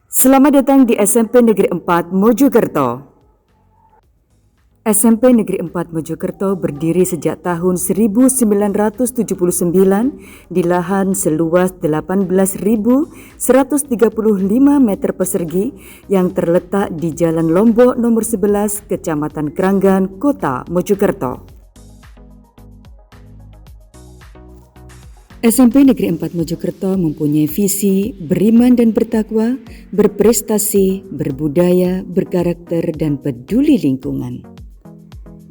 Selamat datang di SMP Negeri 4 Mojokerto. SMP Negeri 4 Mojokerto berdiri sejak tahun 1979 di lahan seluas 18.135 meter persegi yang terletak di Jalan Lombok nomor 11, Kecamatan Kranggan, Kota Mojokerto. SMP Negeri 4 Mojokerto mempunyai visi beriman dan bertakwa, berprestasi, berbudaya, berkarakter, dan peduli lingkungan.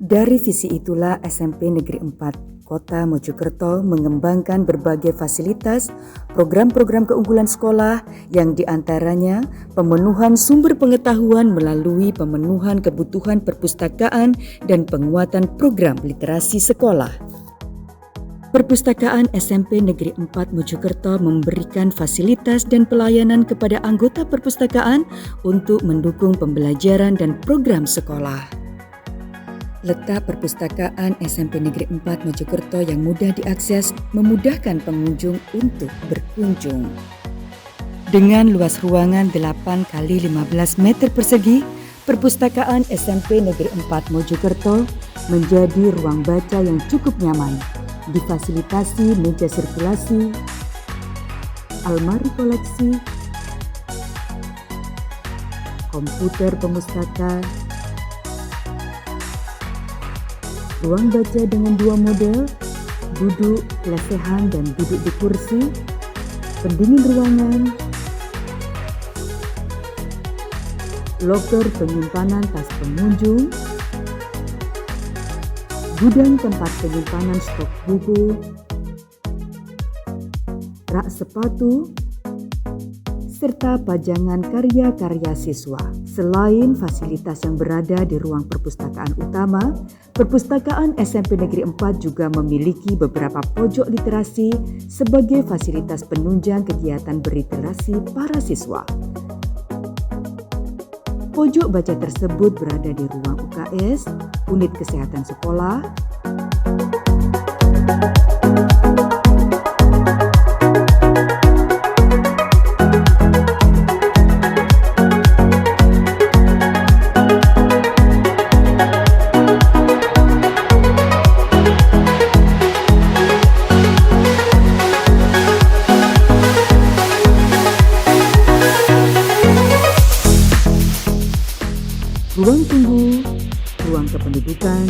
Dari visi itulah SMP Negeri 4 Kota Mojokerto mengembangkan berbagai fasilitas, program-program keunggulan sekolah yang diantaranya pemenuhan sumber pengetahuan melalui pemenuhan kebutuhan perpustakaan dan penguatan program literasi sekolah. Perpustakaan SMP Negeri 4 Mojokerto memberikan fasilitas dan pelayanan kepada anggota perpustakaan untuk mendukung pembelajaran dan program sekolah. Letak perpustakaan SMP Negeri 4 Mojokerto yang mudah diakses memudahkan pengunjung untuk berkunjung. Dengan luas ruangan 8 x 15 meter persegi, perpustakaan SMP Negeri 4 Mojokerto menjadi ruang baca yang cukup nyaman. Difasilitasi meja sirkulasi, almari koleksi, komputer pemustaka, ruang baca dengan 2 model, duduk lesehan dan duduk di kursi, pendingin ruangan, loker penyimpanan tas pengunjung, gudang tempat penyimpanan stok buku, rak sepatu, serta pajangan karya-karya siswa. Selain fasilitas yang berada di ruang perpustakaan utama, perpustakaan SMP Negeri 4 juga memiliki beberapa pojok literasi sebagai fasilitas penunjang kegiatan berliterasi para siswa. Pojok baca tersebut berada di ruang UKS, unit kesehatan sekolah, ruang tunggu, ruang kependudukan,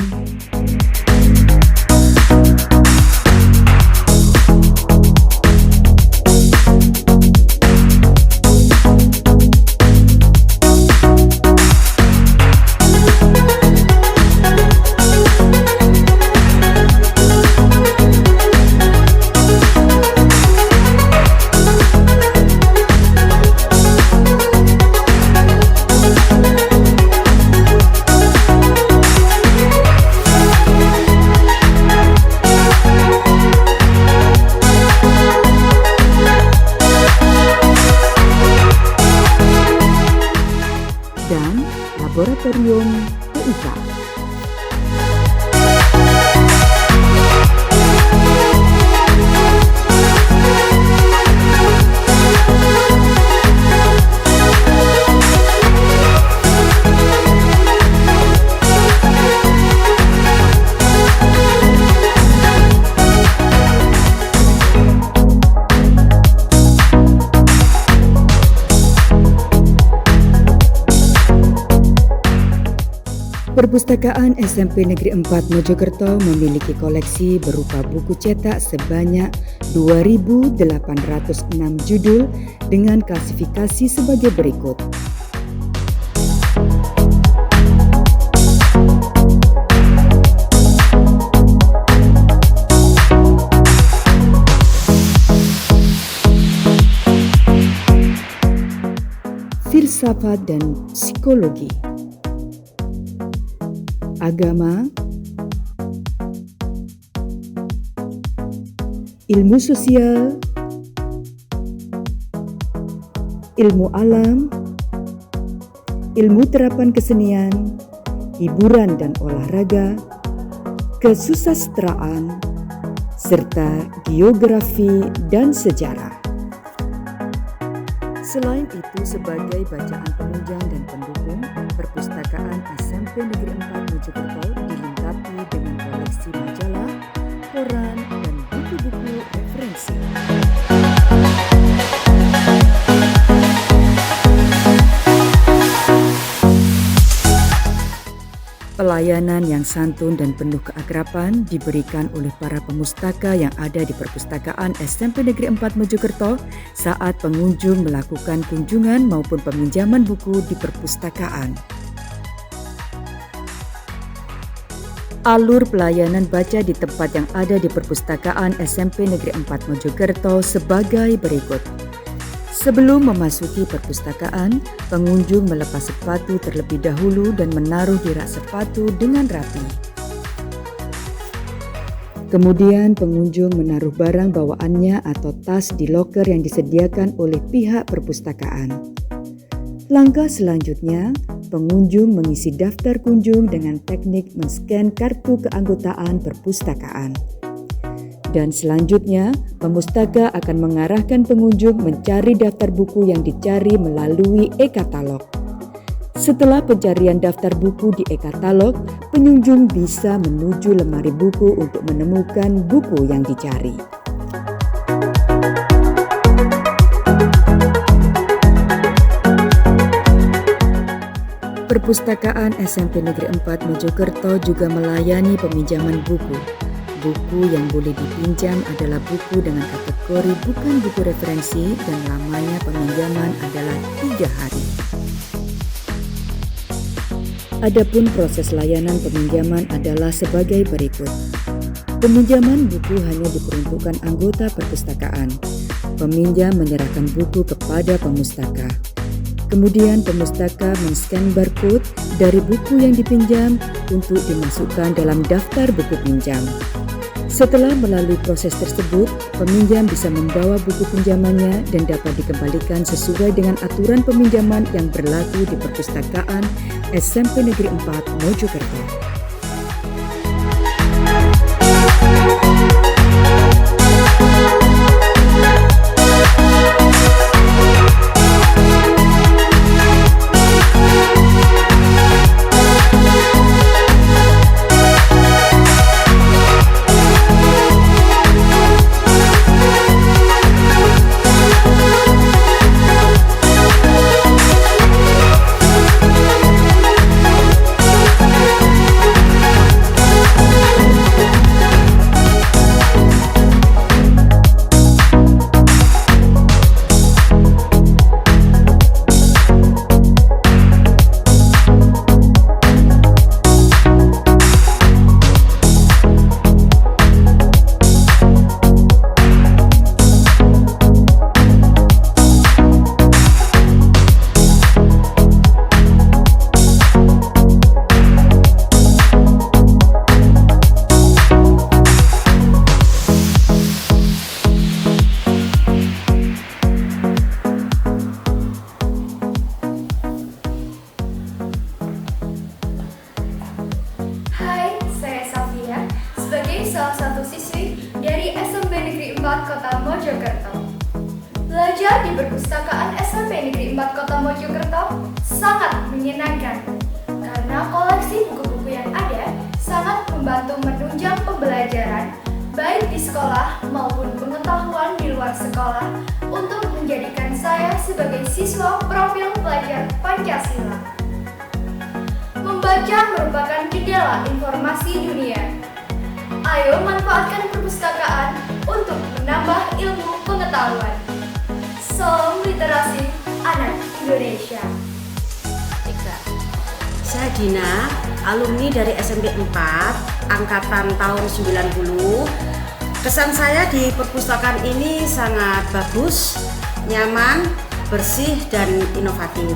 dan laboratorium TIK. Perpustakaan SMP Negeri 4 Mojokerto memiliki koleksi berupa buku cetak sebanyak 2.806 judul dengan klasifikasi sebagai berikut. Filsafat dan psikologi, agama, ilmu sosial, ilmu alam, ilmu terapan kesenian, hiburan dan olahraga, kesusastraan, serta geografi dan sejarah. Selain itu, sebagai bacaan penunjang dan pendukung, Perpustakaan SMP Negeri 4 Mojokerto dilengkapi dengan koleksi majalah, koran, dan buku-buku referensi. Pelayanan yang santun dan penuh keakraban diberikan oleh para pemustaka yang ada di Perpustakaan SMP Negeri 4 Mojokerto saat pengunjung melakukan kunjungan maupun peminjaman buku di perpustakaan. Alur pelayanan baca di tempat yang ada di Perpustakaan SMP Negeri 4 Mojokerto sebagai berikut. Sebelum memasuki perpustakaan, pengunjung melepas sepatu terlebih dahulu dan menaruh di rak sepatu dengan rapi. Kemudian pengunjung menaruh barang bawaannya atau tas di loker yang disediakan oleh pihak perpustakaan. Langkah selanjutnya, pengunjung mengisi daftar kunjung dengan teknik men-scan kartu keanggotaan perpustakaan. Dan selanjutnya, pemustaka akan mengarahkan pengunjung mencari daftar buku yang dicari melalui e-katalog. Setelah pencarian daftar buku di e-katalog, pengunjung bisa menuju lemari buku untuk menemukan buku yang dicari. Perpustakaan SMP Negeri 4 Mojokerto juga melayani peminjaman buku. Buku yang boleh dipinjam adalah buku dengan kategori bukan buku referensi dan lamanya peminjaman adalah 3 hari. Adapun proses layanan peminjaman adalah sebagai berikut. Peminjaman buku hanya diperuntukkan anggota perpustakaan. Peminjam menyerahkan buku kepada pemustaka. Kemudian pemustaka men-scan barcode dari buku yang dipinjam untuk dimasukkan dalam daftar buku pinjam. Setelah melalui proses tersebut, peminjam bisa membawa buku pinjamannya dan dapat dikembalikan sesuai dengan aturan peminjaman yang berlaku di Perpustakaan SMP Negeri 4 Mojokerto. salah satu siswi dari SMP Negeri 4 Kota Mojokerto. Belajar di perpustakaan SMP Negeri 4 Kota Mojokerto sangat menyenangkan karena koleksi buku-buku yang ada sangat membantu menunjang pembelajaran baik di sekolah maupun pengetahuan di luar sekolah untuk menjadikan saya sebagai siswa profil pelajar Pancasila. Membaca merupakan jendela informasi dunia. Ayo manfaatkan perpustakaan untuk menambah ilmu pengetahuan. Salam literasi anak Indonesia. Saya Dina, alumni dari SMP 4, angkatan tahun 90. Kesan saya di perpustakaan ini sangat bagus, nyaman, bersih, dan inovatif.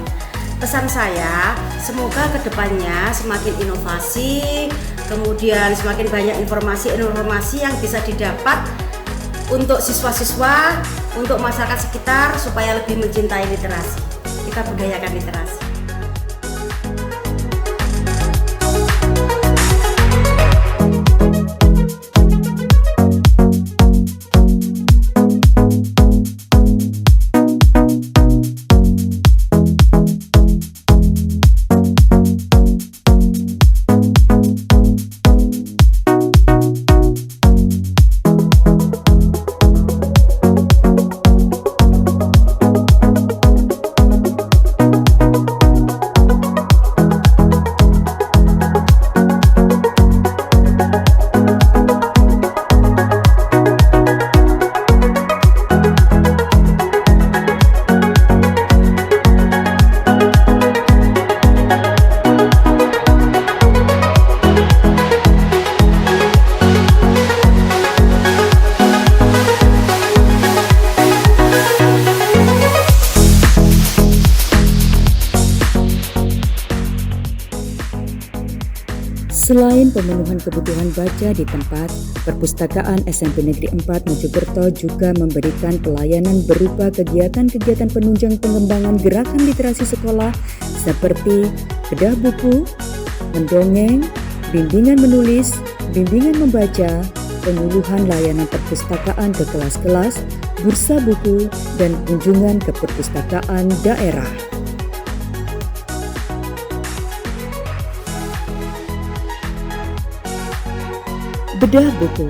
Pesan saya, semoga kedepannya semakin inovasi, kemudian semakin banyak informasi-informasi yang bisa didapat untuk siswa-siswa, untuk masyarakat sekitar supaya lebih mencintai literasi. Kita budayakan literasi. Selain pemenuhan kebutuhan baca di tempat, Perpustakaan SMP Negeri 4 Mojokerto juga memberikan pelayanan berupa kegiatan-kegiatan penunjang pengembangan gerakan literasi sekolah seperti bedah buku, mendongeng, bimbingan menulis, bimbingan membaca, penyuluhan layanan perpustakaan ke kelas-kelas, bursa buku, dan kunjungan ke perpustakaan daerah. Bedah buku.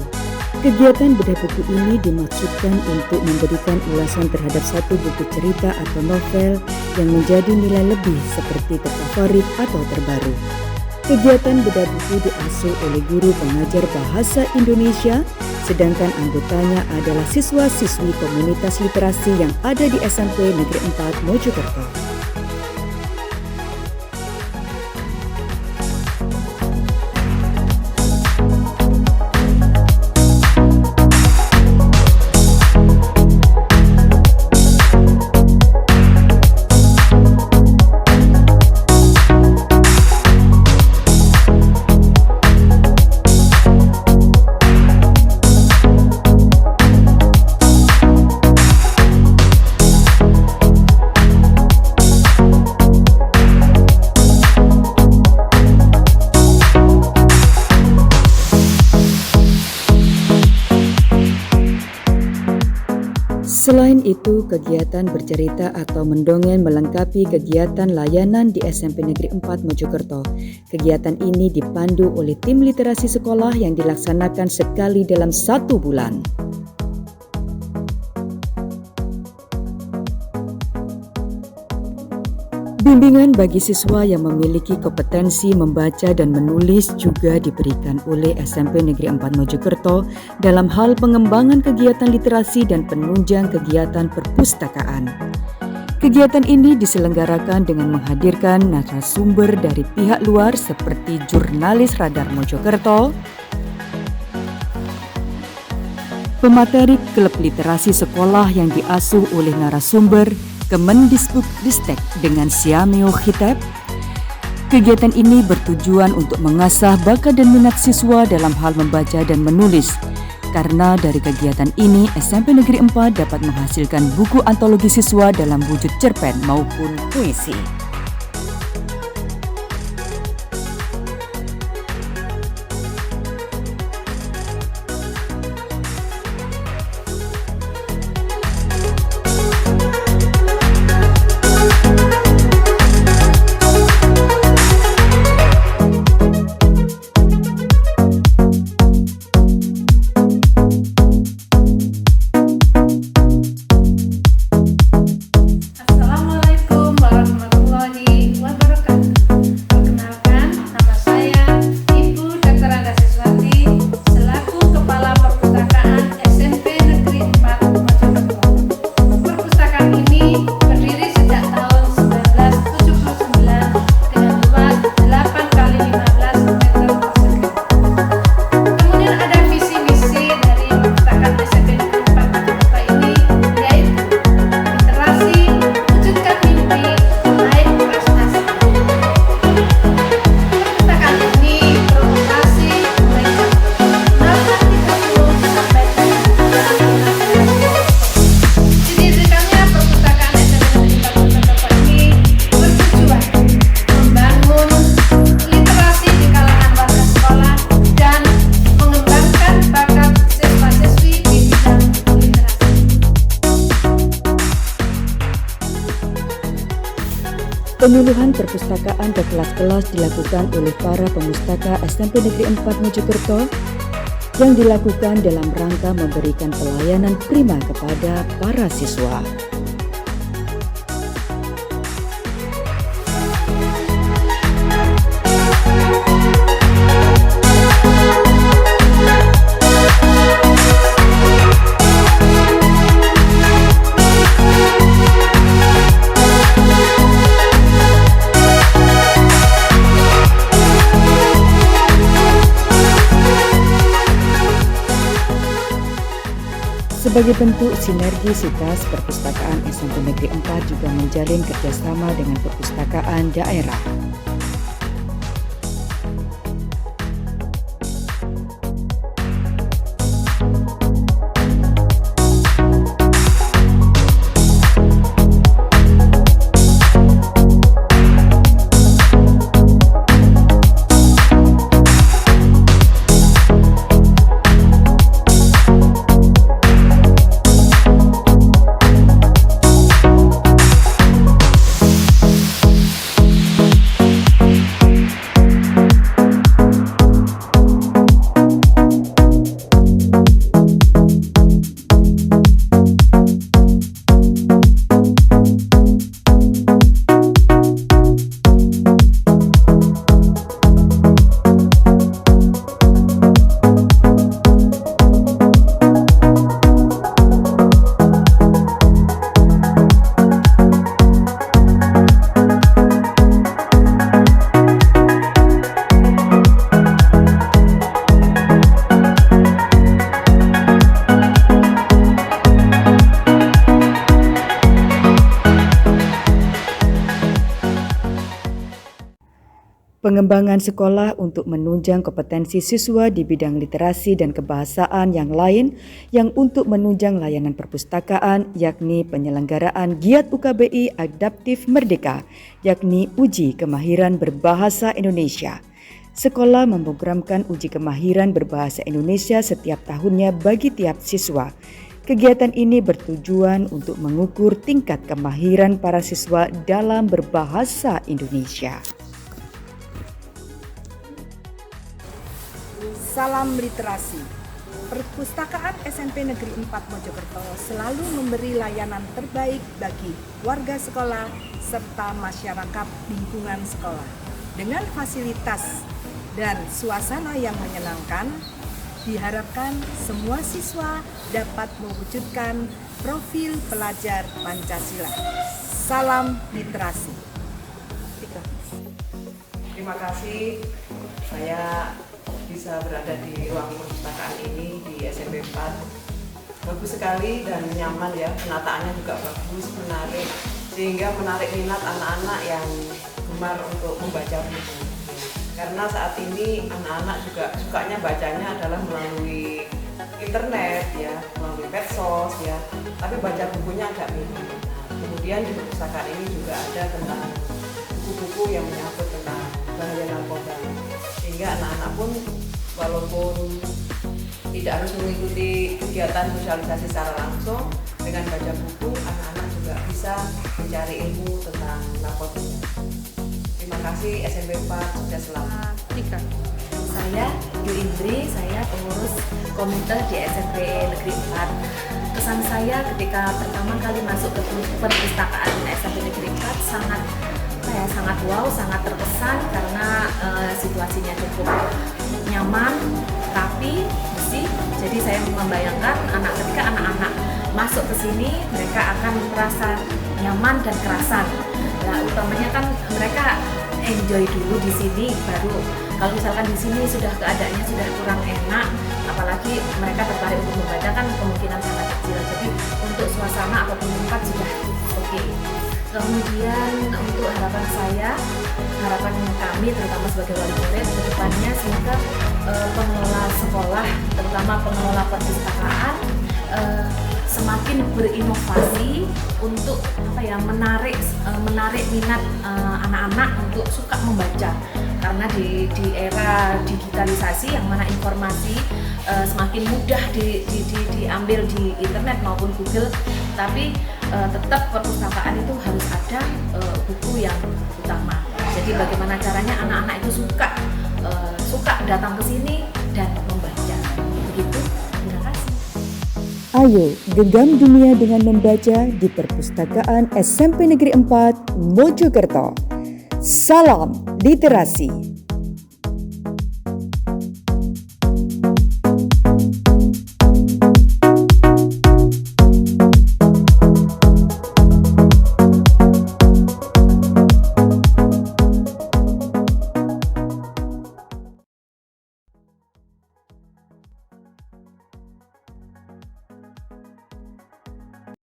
Kegiatan bedah buku ini dimaksudkan untuk memberikan ulasan terhadap satu buku cerita atau novel yang menjadi nilai lebih seperti terfavorit atau terbaru. Kegiatan bedah buku diasuh oleh guru pengajar bahasa Indonesia, sedangkan anggotanya adalah siswa-siswi komunitas literasi yang ada di SMP Negeri 4 Mojokerto. Selain itu, kegiatan bercerita atau mendongeng melengkapi kegiatan layanan di SMP Negeri 4 Mojokerto. Kegiatan ini dipandu oleh tim literasi sekolah yang dilaksanakan sekali dalam 1 bulan. Bimbingan bagi siswa yang memiliki kompetensi membaca dan menulis juga diberikan oleh SMP Negeri 4 Mojokerto dalam hal pengembangan kegiatan literasi dan penunjang kegiatan perpustakaan. Kegiatan ini diselenggarakan dengan menghadirkan narasumber dari pihak luar seperti jurnalis Radar Mojokerto, pemateri klub literasi sekolah yang diasuh oleh narasumber Kemendikbudristek dengan Siameo Hitep. Kegiatan ini bertujuan untuk mengasah bakat dan minat siswa dalam hal membaca dan menulis. Karena dari kegiatan ini, SMP Negeri 4 dapat menghasilkan buku antologi siswa dalam wujud cerpen maupun puisi. Penyuluhan perpustakaan ke kelas-kelas dilakukan oleh para pemustaka SMP Negeri 4 Mojokerto yang dilakukan dalam rangka memberikan pelayanan prima kepada para siswa. Sebagai bentuk sinergisitas, Perpustakaan SMP Negeri 4 juga menjalin kerjasama dengan perpustakaan daerah. pengembangan sekolah untuk menunjang kompetensi siswa di bidang literasi dan kebahasaan yang lain yang untuk menunjang layanan perpustakaan, yakni penyelenggaraan Giat UKBI Adaptif Merdeka, yakni uji kemahiran berbahasa Indonesia. Sekolah memprogramkan uji kemahiran berbahasa Indonesia setiap tahunnya bagi tiap siswa. Kegiatan ini bertujuan untuk mengukur tingkat kemahiran para siswa dalam berbahasa Indonesia. Salam literasi. Perpustakaan SMP Negeri 4 Mojokerto selalu memberi layanan terbaik bagi warga sekolah serta masyarakat lingkungan sekolah. Dengan fasilitas dan suasana yang menyenangkan, diharapkan semua siswa dapat mewujudkan profil pelajar Pancasila. Salam literasi. Terima kasih saya bisa berada di ruang perpustakaan ini di SMP 4. Bagus sekali dan nyaman ya, penataannya juga bagus, menarik, sehingga menarik minat anak-anak yang gemar untuk membaca buku. Karena saat ini anak-anak juga sukanya bacanya adalah melalui internet ya, melalui medsos ya, tapi baca bukunya agak minim. Kemudian di perpustakaan ini juga ada tentang buku-buku yang menyangkut tentang bahaya narkoba, sehingga anak-anak pun walaupun tidak harus mengikuti kegiatan sosialisasi secara langsung, dengan baca buku anak-anak juga bisa mencari ilmu tentang narkotika. Terima kasih SMP 4 sudah selamat. Saya Yu Indri, saya pengurus komite di SMP Negeri 4. Kesan saya ketika pertama kali masuk ke perpustakaan SMP Negeri 4 sangat wow, sangat terkesan karena situasinya cukup nyaman, rapi, bersih. Jadi saya membayangkan ketika anak-anak masuk ke sini, mereka akan merasa nyaman dan kerasan. Nah, utamanya kan mereka enjoy dulu di sini, baru kalau misalkan di sini sudah keadaannya sudah kurang enak, apalagi mereka tertarik untuk membaca kan kemungkinan sangat kecil. Jadi untuk suasana ataupun tempat sudah oke. Kemudian untuk harapan kami terutama sebagai wali murid ke depannya, semoga pengelola sekolah, terutama pengelola perpustakaan semakin berinovasi untuk menarik minat anak-anak untuk suka membaca, karena di era digitalisasi yang mana informasi semakin mudah diambil di internet maupun Google, tapi tetap perpustakaan itu harus ada buku yang utama. Jadi bagaimana caranya anak-anak itu suka datang ke sini dan membaca. Begitu. Terima kasih. Ayo genggam dunia dengan membaca di Perpustakaan SMP Negeri 4 Mojokerto. Salam literasi.